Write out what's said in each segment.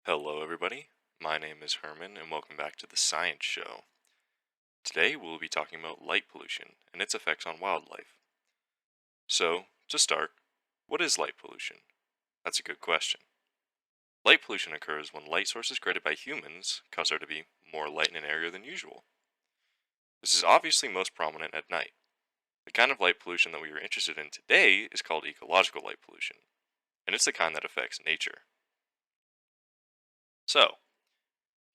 Hello, everybody. My name is Herman, and welcome back to the Science Show. Today, we'll be talking about light pollution and its effects on wildlife. So, to start, what is light pollution? That's a good question. Light pollution occurs when light sources created by humans cause there to be more light in an area than usual. This is obviously most prominent at night. The kind of light pollution that we are interested in today is called ecological light pollution, and it's the kind that affects nature. So,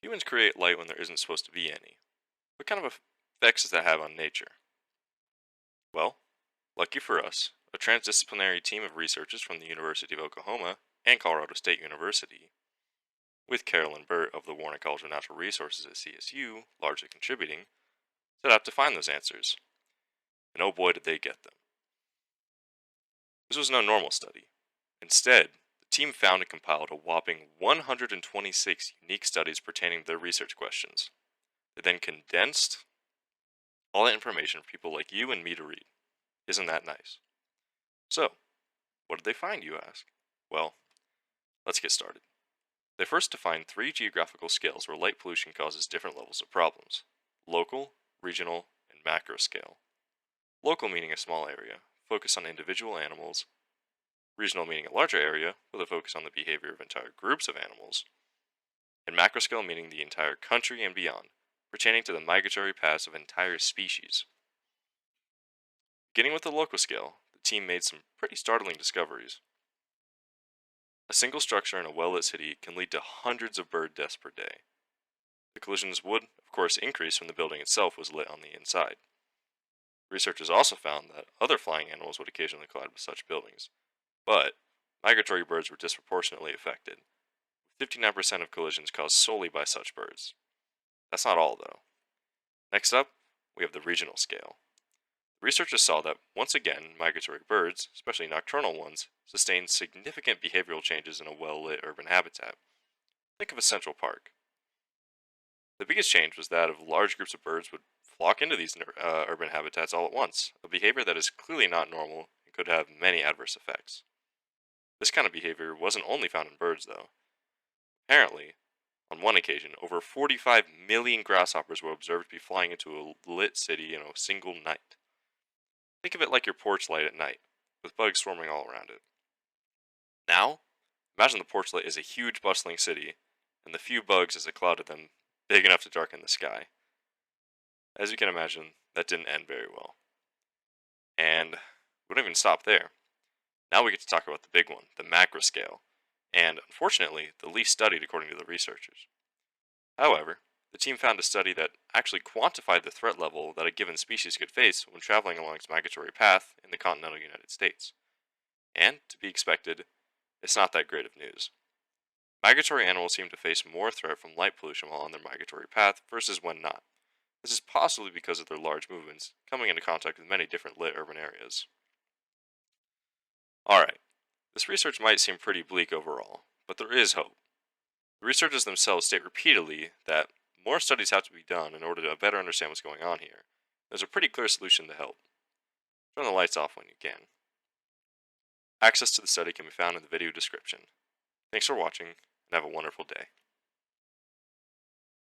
humans create light when there isn't supposed to be any. What kind of effects does that have on nature? Well, lucky for us, a transdisciplinary team of researchers from the University of Oklahoma and Colorado State University, with Carol and Burt of the Warner College of Natural Resources at CSU largely contributing, set out to find those answers. And oh boy did they get them. This was no normal study. Instead, the team found and compiled a whopping 126 unique studies pertaining to their research questions. They then condensed all that information for people like you and me to read. Isn't that nice? So, what did they find, you ask? Well, let's get started. They first defined three geographical scales where light pollution causes different levels of problems: local, regional, and macro scale. Local meaning a small area, focus on individual animals. Regional meaning a larger area, with a focus on the behavior of entire groups of animals. And macro scale meaning the entire country and beyond, pertaining to the migratory paths of entire species. Beginning with the local scale, the team made some pretty startling discoveries. A single structure in a well-lit city can lead to hundreds of bird deaths per day. The collisions would, of course, increase when the building itself was lit on the inside. Researchers also found that other flying animals would occasionally collide with such buildings, but migratory birds were disproportionately affected, with 59% of collisions caused solely by such birds. That's not all, though. Next up, we have the regional scale. Researchers saw that, once again, migratory birds, especially nocturnal ones, sustained significant behavioral changes in a well-lit urban habitat. Think of a central park. The biggest change was that of large groups of birds would flock into these urban habitats all at once, a behavior that is clearly not normal and could have many adverse effects. This kind of behavior wasn't only found in birds, though. Apparently, on one occasion, over 45 million grasshoppers were observed to be flying into a lit city in a single night. Think of it like your porch light at night, with bugs swarming all around it. Now, imagine the porch light is a huge bustling city, and the few bugs as a cloud of them big enough to darken the sky. As you can imagine, that didn't end very well. And we don't even stop there. Now we get to talk about the big one, the macro scale, and unfortunately, the least studied according to the researchers. However, the team found a study that actually quantified the threat level that a given species could face when traveling along its migratory path in the continental United States. And, to be expected, it's not that great of news. Migratory animals seem to face more threat from light pollution while on their migratory path versus when not. This is possibly because of their large movements, coming into contact with many different lit urban areas. Alright, this research might seem pretty bleak overall, but there is hope. The researchers themselves state repeatedly that more studies have to be done in order to better understand what's going on here. There's a pretty clear solution to help. Turn the lights off when you can. Access to the study can be found in the video description. Thanks for watching, and have a wonderful day.